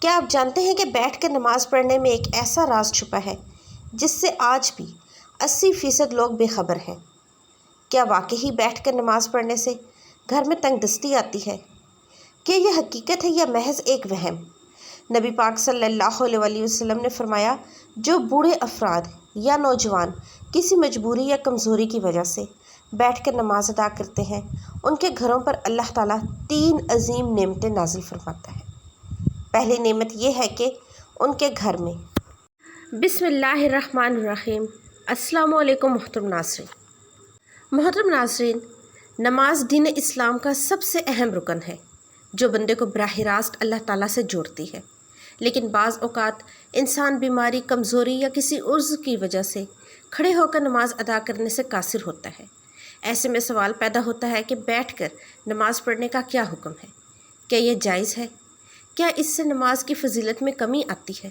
کیا آپ جانتے ہیں کہ بیٹھ کر نماز پڑھنے میں ایک ایسا راز چھپا ہے جس سے آج بھی 80% لوگ بے خبر ہیں؟ کیا واقعی بیٹھ کر نماز پڑھنے سے گھر میں تنگ دستی آتی ہے؟ کیا یہ حقیقت ہے یا محض ایک وہم؟ نبی پاک صلی اللہ علیہ وسلم نے فرمایا، جو بوڑھے افراد یا نوجوان کسی مجبوری یا کمزوری کی وجہ سے بیٹھ کر نماز ادا کرتے ہیں، ان کے گھروں پر اللہ تعالیٰ 3 عظیم نعمتیں نازل فرماتا ہے۔ پہلی نعمت یہ ہے کہ ان کے گھر میں بسم اللہ الرحمن الرحیم۔ السلام علیکم محترم ناظرین، نماز دین اسلام کا سب سے اہم رکن ہے جو بندے کو براہ راست اللہ تعالیٰ سے جوڑتی ہے، لیکن بعض اوقات انسان بیماری، کمزوری یا کسی عذر کی وجہ سے کھڑے ہو کر نماز ادا کرنے سے قاصر ہوتا ہے۔ ایسے میں سوال پیدا ہوتا ہے کہ بیٹھ کر نماز پڑھنے کا کیا حکم ہے؟ کیا یہ جائز ہے؟ کیا اس سے نماز کی فضیلت میں کمی آتی ہے؟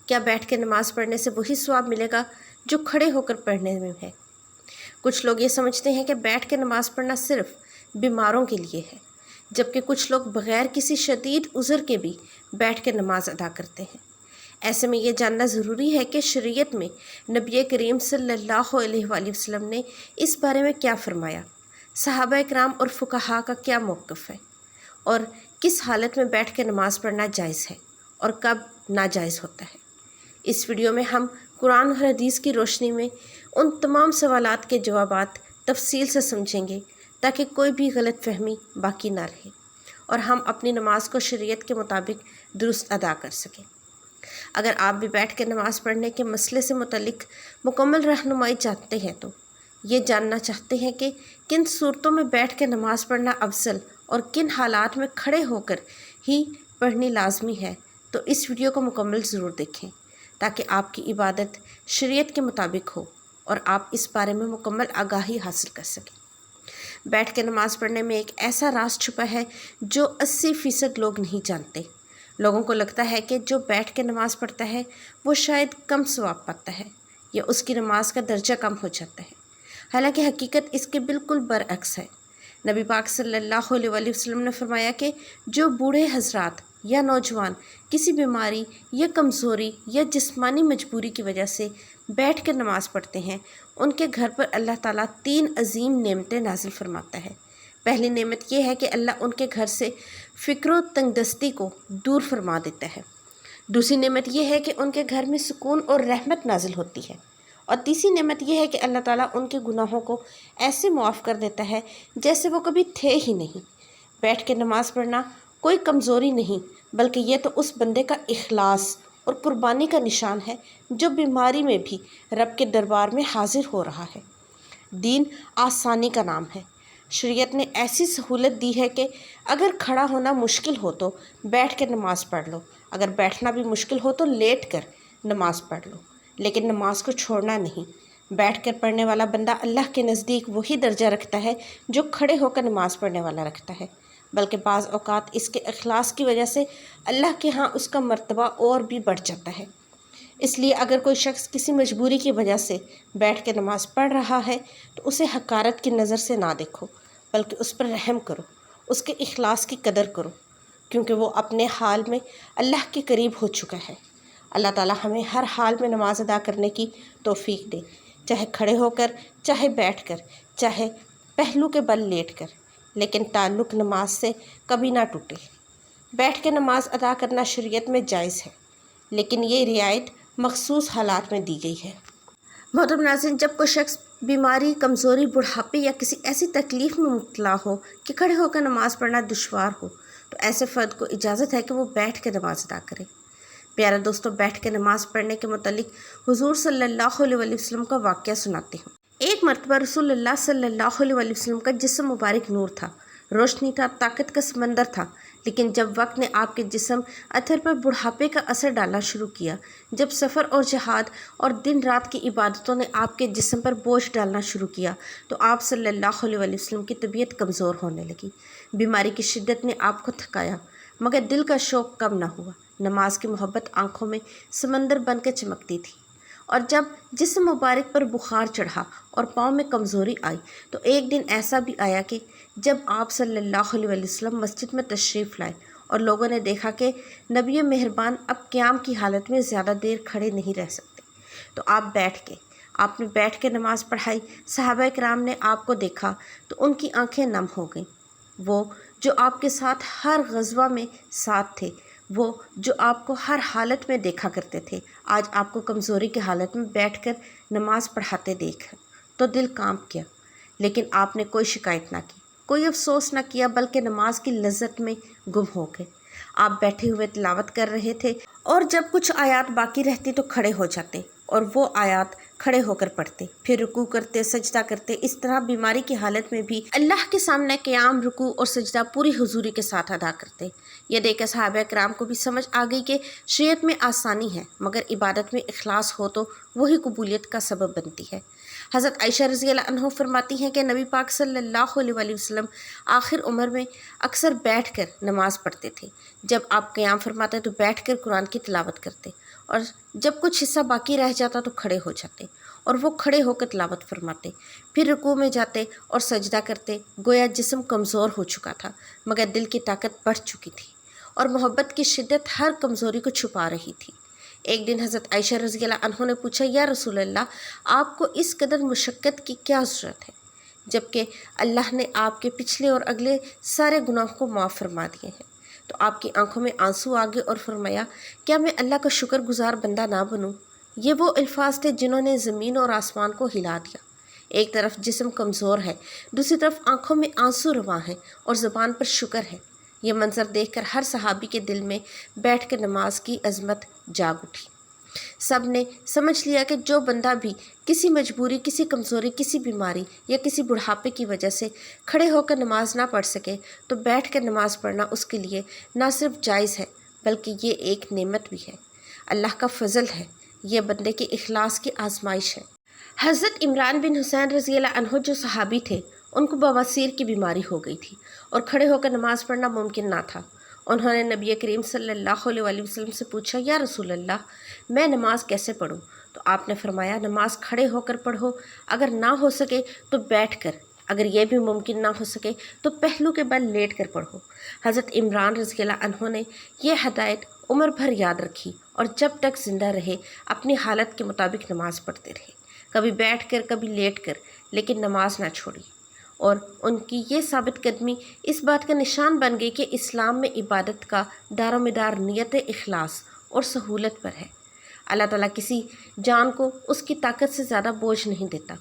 کیا بیٹھ کے نماز پڑھنے سے وہی ثواب ملے گا جو کھڑے ہو کر پڑھنے میں ہے؟ کچھ لوگ یہ سمجھتے ہیں کہ بیٹھ کے نماز پڑھنا صرف بیماروں کے لیے ہے، جبکہ کچھ لوگ بغیر کسی شدید عذر کے بھی بیٹھ کے نماز ادا کرتے ہیں۔ ایسے میں یہ جاننا ضروری ہے کہ شریعت میں نبی کریم صلی اللہ علیہ وآلہ وسلم نے اس بارے میں کیا فرمایا، صحابہ کرام اور فقہاء کا کیا موقف ہے، اور کس حالت میں بیٹھ کے نماز پڑھنا جائز ہے اور کب ناجائز ہوتا ہے۔ اس ویڈیو میں ہم قرآن اور حدیث کی روشنی میں ان تمام سوالات کے جوابات تفصیل سے سمجھیں گے تاکہ کوئی بھی غلط فہمی باقی نہ رہے اور ہم اپنی نماز کو شریعت کے مطابق درست ادا کر سکیں۔ اگر آپ بھی بیٹھ کے نماز پڑھنے کے مسئلے سے متعلق مکمل رہنمائی چاہتے ہیں تو یہ جاننا چاہتے ہیں کہ کن صورتوں میں بیٹھ کے نماز پڑھنا افضل اور کن حالات میں کھڑے ہو کر ہی پڑھنی لازمی ہے، تو اس ویڈیو کو مکمل ضرور دیکھیں تاکہ آپ کی عبادت شریعت کے مطابق ہو اور آپ اس بارے میں مکمل آگاہی حاصل کر سکیں۔ بیٹھ کے نماز پڑھنے میں ایک ایسا راز چھپا ہے جو 80% لوگ نہیں جانتے۔ لوگوں کو لگتا ہے کہ جو بیٹھ کے نماز پڑھتا ہے وہ شاید کم ثواب پاتا ہے یا اس کی نماز کا درجہ کم ہو جاتا ہے، حالانکہ حقیقت اس کے بالکل برعکس ہے۔ نبی پاک صلی اللہ علیہ وآلہ وسلم نے فرمایا کہ جو بوڑھے حضرات یا نوجوان کسی بیماری یا کمزوری یا جسمانی مجبوری کی وجہ سے بیٹھ کر نماز پڑھتے ہیں، ان کے گھر پر اللہ تعالیٰ 3 عظیم نعمتیں نازل فرماتا ہے۔ پہلی نعمت یہ ہے کہ اللہ ان کے گھر سے فکر و تنگ دستی کو دور فرما دیتا ہے۔ دوسری نعمت یہ ہے کہ ان کے گھر میں سکون اور رحمت نازل ہوتی ہے، اور تیسری نعمت یہ ہے کہ اللہ تعالیٰ ان کے گناہوں کو ایسے معاف کر دیتا ہے جیسے وہ کبھی تھے ہی نہیں۔ بیٹھ کے نماز پڑھنا کوئی کمزوری نہیں، بلکہ یہ تو اس بندے کا اخلاص اور قربانی کا نشان ہے جو بیماری میں بھی رب کے دربار میں حاضر ہو رہا ہے۔ دین آسانی کا نام ہے۔ شریعت نے ایسی سہولت دی ہے کہ اگر کھڑا ہونا مشکل ہو تو بیٹھ کے نماز پڑھ لو، اگر بیٹھنا بھی مشکل ہو تو لیٹ کر نماز پڑھ لو، لیکن نماز کو چھوڑنا نہیں۔ بیٹھ کر پڑھنے والا بندہ اللہ کے نزدیک وہی درجہ رکھتا ہے جو کھڑے ہو کر نماز پڑھنے والا رکھتا ہے، بلکہ بعض اوقات اس کے اخلاص کی وجہ سے اللہ کے ہاں اس کا مرتبہ اور بھی بڑھ جاتا ہے۔ اس لیے اگر کوئی شخص کسی مجبوری کی وجہ سے بیٹھ کے نماز پڑھ رہا ہے تو اسے حقارت کی نظر سے نہ دیکھو، بلکہ اس پر رحم کرو، اس کے اخلاص کی قدر کرو، کیونکہ وہ اپنے حال میں اللہ کے قریب ہو چکا ہے۔ اللہ تعالیٰ ہمیں ہر حال میں نماز ادا کرنے کی توفیق دے، چاہے کھڑے ہو کر، چاہے بیٹھ کر، چاہے پہلو کے بل لیٹ کر، لیکن تعلق نماز سے کبھی نہ ٹوٹے۔ بیٹھ کے نماز ادا کرنا شریعت میں جائز ہے، لیکن یہ رعایت مخصوص حالات میں دی گئی ہے۔ محترم ناظرین، جب کوئی شخص بیماری، کمزوری، بڑھاپے یا کسی ایسی تکلیف میں مبتلا ہو کہ کھڑے ہو کر نماز پڑھنا دشوار ہو، تو ایسے فرد کو اجازت ہے کہ وہ بیٹھ کے نماز ادا کرے۔ پیارے دوستو، بیٹھ کے نماز پڑھنے کے متعلق حضور صلی اللہ علیہ وآلہ وسلم کا واقعہ سناتی ہوں۔ ایک مرتبہ رسول اللہ صلی اللہ علیہ وآلہ وسلم کا جسم مبارک نور تھا، روشنی تھا، طاقت کا سمندر تھا، لیکن جب وقت نے آپ کے جسم اتھر پر بڑھاپے کا اثر ڈالنا شروع کیا، جب سفر اور جہاد اور دن رات کی عبادتوں نے آپ کے جسم پر بوجھ ڈالنا شروع کیا، تو آپ صلی اللہ علیہ وآلہ وسلم کی طبیعت کمزور ہونے لگی۔ بیماری کی شدت نے آپ کو تھکایا، مگر دل کا شوق کم نہ ہوا۔ نماز کی محبت آنکھوں میں سمندر بن کے چمکتی تھی، اور جب جسم مبارک پر بخار چڑھا اور پاؤں میں کمزوری آئی تو ایک دن ایسا بھی آیا کہ جب آپ صلی اللہ علیہ وسلم مسجد میں تشریف لائے اور لوگوں نے دیکھا کہ نبی مہربان اب قیام کی حالت میں زیادہ دیر کھڑے نہیں رہ سکتے، تو آپ نے بیٹھ کے نماز پڑھائی۔ صحابہ کرام نے آپ کو دیکھا تو ان کی آنکھیں نم ہو گئیں۔ وہ جو آپ کے ساتھ ہر غزوہ میں ساتھ تھے، وہ جو آپ کو ہر حالت میں دیکھا کرتے تھے، آج آپ کو کمزوری کی حالت میں بیٹھ کر نماز پڑھاتے دیکھ تو دل کانپ گیا۔ لیکن آپ نے کوئی شکایت نہ کی، کوئی افسوس نہ کیا، بلکہ نماز کی لذت میں گم ہو گئے۔ آپ بیٹھے ہوئے تلاوت کر رہے تھے اور جب کچھ آیات باقی رہتی تو کھڑے ہو جاتے اور وہ آیات کھڑے ہو کر پڑھتے، پھر رکوع کرتے، سجدہ کرتے۔ اس طرح بیماری کی حالت میں بھی اللہ کے سامنے قیام، رکوع اور سجدہ پوری حضوری کے ساتھ ادا کرتے۔ یہ دیکھ کر صحابہ کرام کو بھی سمجھ آ گئی کہ شریعت میں آسانی ہے، مگر عبادت میں اخلاص ہو تو وہی قبولیت کا سبب بنتی ہے۔ حضرت عائشہ رضی اللہ عنہ فرماتی ہیں کہ نبی پاک صلی اللہ علیہ وآلہ وسلم آخر عمر میں اکثر بیٹھ کر نماز پڑھتے تھے۔ جب آپ قیام فرماتے تو بیٹھ کر قرآن کی تلاوت کرتے، اور جب کچھ حصہ باقی رہ جاتا تو کھڑے ہو جاتے اور وہ کھڑے ہو کر تلاوت فرماتے، پھر رکوع میں جاتے اور سجدہ کرتے، گویا جسم کمزور ہو چکا تھا مگر دل کی طاقت بڑھ چکی تھی اور محبت کی شدت ہر کمزوری کو چھپا رہی تھی۔ ایک دن حضرت عائشہ رضی اللہ عنہ نے پوچھا، یا رسول اللہ، آپ کو اس قدر مشقت کی کیا ضرورت ہے، جبکہ اللہ نے آپ کے پچھلے اور اگلے سارے گناہوں کو معاف فرما دیے ہیں؟ تو آپ کی آنکھوں میں آنسو آ گئے اور فرمایا، کیا میں اللہ کا شکر گزار بندہ نہ بنوں؟ یہ وہ الفاظ تھے جنہوں نے زمین اور آسمان کو ہلا دیا۔ ایک طرف جسم کمزور ہے، دوسری طرف آنکھوں میں آنسو رواں ہیں اور زبان پر شکر ہے۔ یہ منظر دیکھ کر ہر صحابی کے دل میں بیٹھ کے نماز کی عظمت جاگ اٹھی۔ سب نے سمجھ لیا کہ جو بندہ بھی کسی مجبوری، کسی کمزوری، کسی بیماری یا کسی بڑھاپے کی وجہ سے کھڑے ہو کر نماز نہ پڑھ سکے تو بیٹھ کر نماز پڑھنا اس کے لیے نہ صرف جائز ہے بلکہ یہ ایک نعمت بھی ہے، اللہ کا فضل ہے، یہ بندے کے اخلاص کی آزمائش ہے۔ حضرت عمران بن حسین رضی اللہ عنہ جو صحابی تھے، ان کو بواسیر کی بیماری ہو گئی تھی اور کھڑے ہو کر نماز پڑھنا ممکن نہ تھا۔ انہوں نے نبی کریم صلی اللہ علیہ وآلہ وسلم سے پوچھا، یا رسول اللہ، میں نماز کیسے پڑھوں؟ تو آپ نے فرمایا، نماز کھڑے ہو کر پڑھو، اگر نہ ہو سکے تو بیٹھ کر، اگر یہ بھی ممکن نہ ہو سکے تو پہلو کے بل لیٹ کر پڑھو۔ حضرت عمران رضی اللہ عنہ نے یہ ہدایت عمر بھر یاد رکھی اور جب تک زندہ رہے اپنی حالت کے مطابق نماز پڑھتے رہے، کبھی بیٹھ کر، کبھی لیٹ کر، لیکن نماز نہ چھوڑی۔ اور ان کی یہ ثابت قدمی اس بات کا نشان بن گئی کہ اسلام میں عبادت کا دار و مدار نیت اخلاص اور سہولت پر ہے۔ اللہ تعالیٰ کسی جان کو اس کی طاقت سے زیادہ بوجھ نہیں دیتا۔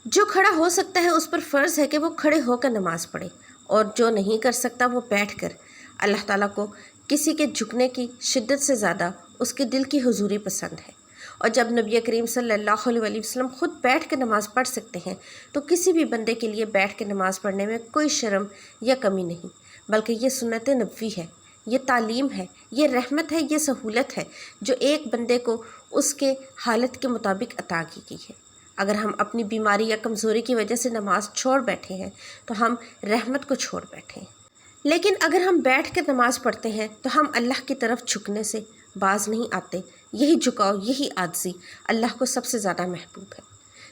جو کھڑا ہو سکتا ہے اس پر فرض ہے کہ وہ کھڑے ہو کر نماز پڑھے، اور جو نہیں کر سکتا وہ بیٹھ کر۔ اللہ تعالیٰ کو کسی کے جھکنے کی شدت سے زیادہ اس کے دل کی حضوری پسند ہے، اور جب نبی کریم صلی اللہ علیہ وآلہ وسلم خود بیٹھ کے نماز پڑھ سکتے ہیں تو کسی بھی بندے کے لیے بیٹھ کے نماز پڑھنے میں کوئی شرم یا کمی نہیں، بلکہ یہ سنت نبوی ہے، یہ تعلیم ہے، یہ رحمت ہے، یہ سہولت ہے جو ایک بندے کو اس کے حالت کے مطابق عطا کی گئی ہے۔ اگر ہم اپنی بیماری یا کمزوری کی وجہ سے نماز چھوڑ بیٹھے ہیں تو ہم رحمت کو چھوڑ بیٹھے ہیں، لیکن اگر ہم بیٹھ کر نماز پڑھتے ہیں تو ہم اللہ کی طرف جھکنے سے باز نہیں آتے۔ یہی جھکاؤ، یہی عاجزی اللہ کو سب سے زیادہ محبوب ہے۔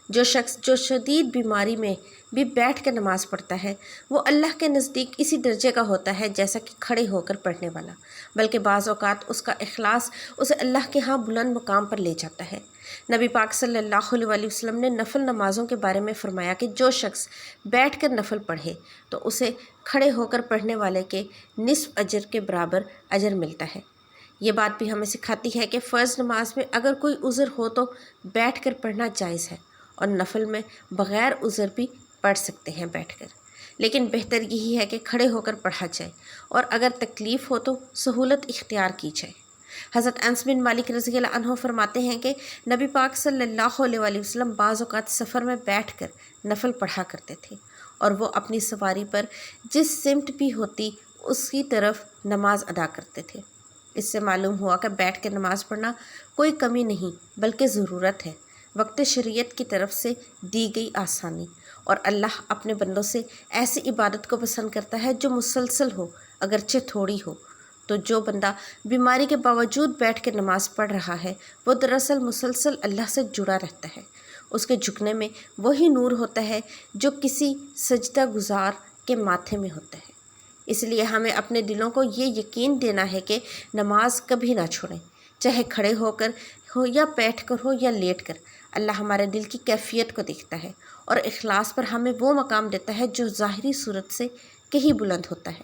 جو شخص جو شدید بیماری میں بھی بیٹھ کر نماز پڑھتا ہے وہ اللہ کے نزدیک اسی درجے کا ہوتا ہے جیسا کہ کھڑے ہو کر پڑھنے والا، بلکہ بعض اوقات اس کا اخلاص اسے اللہ کے ہاں بلند مقام پر لے جاتا ہے۔ نبی پاک صلی اللہ علیہ وآلہ وسلم نے نفل نمازوں کے بارے میں فرمایا کہ جو شخص بیٹھ کر نفل پڑھے تو اسے کھڑے ہو کر پڑھنے والے کے نصف اجر کے برابر اجر ملتا ہے۔ یہ بات بھی ہمیں سکھاتی ہے کہ فرض نماز میں اگر کوئی عذر ہو تو بیٹھ کر پڑھنا جائز ہے، اور نفل میں بغیر عذر بھی پڑھ سکتے ہیں بیٹھ کر، لیکن بہتر یہی ہے کہ کھڑے ہو کر پڑھا جائے، اور اگر تکلیف ہو تو سہولت اختیار کی جائے۔ حضرت انس بن مالک رضی اللہ عنہ فرماتے ہیں کہ نبی پاک صلی اللہ علیہ وآلہ وسلم بعض اوقات سفر میں بیٹھ کر نفل پڑھا کرتے تھے، اور وہ اپنی سواری پر جس سمت بھی ہوتی اس کی طرف نماز ادا کرتے تھے۔ اس سے معلوم ہوا کہ بیٹھ کے نماز پڑھنا کوئی کمی نہیں بلکہ ضرورت ہے، وقت شریعت کی طرف سے دی گئی آسانی، اور اللہ اپنے بندوں سے ایسی عبادت کو پسند کرتا ہے جو مسلسل ہو، اگرچہ تھوڑی ہو۔ تو جو بندہ بیماری کے باوجود بیٹھ کے نماز پڑھ رہا ہے وہ دراصل مسلسل اللہ سے جڑا رہتا ہے، اس کے جھکنے میں وہی نور ہوتا ہے جو کسی سجدہ گزار کے ماتھے میں ہوتا ہے۔ اس لیے ہمیں اپنے دلوں کو یہ یقین دینا ہے کہ نماز کبھی نہ چھوڑیں، چاہے کھڑے ہو کر ہو یا بیٹھ کر ہو یا لیٹ کر۔ اللہ ہمارے دل کی کیفیت کو دیکھتا ہے اور اخلاص پر ہمیں وہ مقام دیتا ہے جو ظاہری صورت سے کہیں بلند ہوتا ہے۔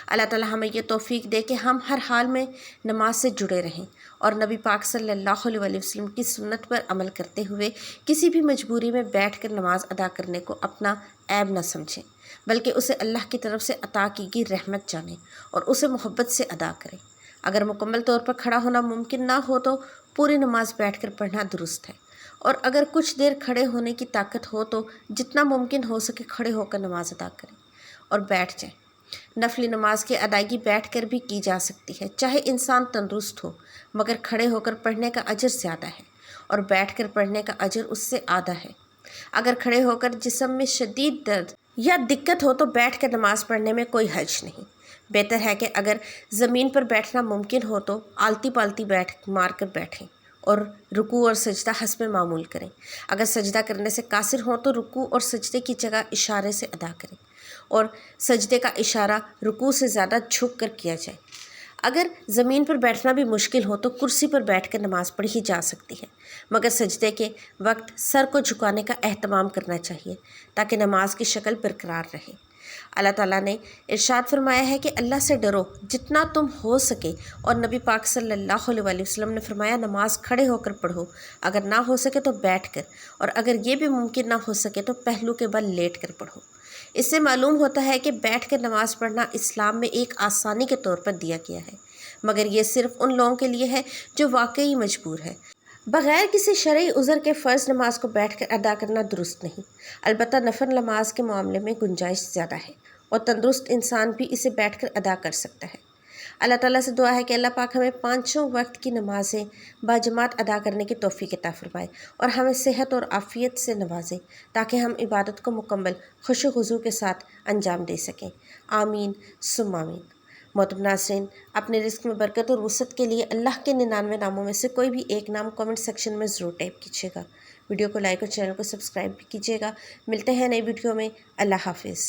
اللہ تعالیٰ ہمیں یہ توفیق دے کہ ہم ہر حال میں نماز سے جڑے رہیں اور نبی پاک صلی اللہ علیہ وسلم کی سنت پر عمل کرتے ہوئے کسی بھی مجبوری میں بیٹھ کر نماز ادا کرنے کو اپنا عیب نہ سمجھیں، بلکہ اسے اللہ کی طرف سے عطا کی گئی رحمت جانیں اور اسے محبت سے ادا کریں۔ اگر مکمل طور پر کھڑا ہونا ممکن نہ ہو تو پوری نماز بیٹھ کر پڑھنا درست ہے، اور اگر کچھ دیر کھڑے ہونے کی طاقت ہو تو جتنا ممکن ہو سکے کھڑے ہو کر نماز ادا کریں اور بیٹھ جائیں۔ نفلی نماز کی ادائیگی بیٹھ کر بھی کی جا سکتی ہے، چاہے انسان تندرست ہو، مگر کھڑے ہو کر پڑھنے کا اجر زیادہ ہے اور بیٹھ کر پڑھنے کا اجر اس سے آدھا ہے۔ اگر کھڑے ہو کر جسم میں شدید درد یا دقت ہو تو بیٹھ کر نماز پڑھنے میں کوئی حرج نہیں۔ بہتر ہے کہ اگر زمین پر بیٹھنا ممکن ہو تو آلتی پالتی بیٹھ مار کر بیٹھیں اور رکوع اور سجدہ حسب معمول کریں۔ اگر سجدہ کرنے سے قاصر ہوں تو رکوع اور سجدے کی جگہ اشارے سے ادا کریں اور سجدے کا اشارہ رکوع سے زیادہ جھک کر کیا جائے۔ اگر زمین پر بیٹھنا بھی مشکل ہو تو کرسی پر بیٹھ کر نماز پڑھی جا سکتی ہے، مگر سجدے کے وقت سر کو جھکانے کا اہتمام کرنا چاہیے تاکہ نماز کی شکل برقرار رہے۔ اللہ تعالیٰ نے ارشاد فرمایا ہے کہ اللہ سے ڈرو جتنا تم ہو سکے، اور نبی پاک صلی اللہ علیہ وسلم نے فرمایا نماز کھڑے ہو کر پڑھو، اگر نہ ہو سکے تو بیٹھ کر، اور اگر یہ بھی ممکن نہ ہو سکے تو پہلو کے بل لیٹ کر پڑھو۔ اس سے معلوم ہوتا ہے کہ بیٹھ کر نماز پڑھنا اسلام میں ایک آسانی کے طور پر دیا گیا ہے، مگر یہ صرف ان لوگوں کے لیے ہے جو واقعی مجبور ہے۔ بغیر کسی شرعی عذر کے فرض نماز کو بیٹھ کر ادا کرنا درست نہیں، البتہ نفل نماز کے معاملے میں گنجائش زیادہ ہے اور تندرست انسان بھی اسے بیٹھ کر ادا کر سکتا ہے۔ اللہ تعالیٰ سے دعا ہے کہ اللہ پاک ہمیں پانچوں وقت کی نمازیں باجماعت ادا کرنے کی توفیق عطا فرمائے اور ہمیں صحت اور عافیت سے نوازے تاکہ ہم عبادت کو مکمل خوش و خضوع کے ساتھ انجام دے سکیں۔ آمین ثم آمین۔ محترم ناظرین، اپنے رزق میں برکت اور وسعت کے لیے اللہ کے 99 ناموں میں سے کوئی بھی ایک نام کامنٹ سیکشن میں ضرور ٹائپ کیجیے گا۔ ویڈیو کو لائک اور چینل کو سبسکرائب بھی کیجیے گا۔ ملتے ہیں نئی ویڈیو میں۔ اللہ حافظ۔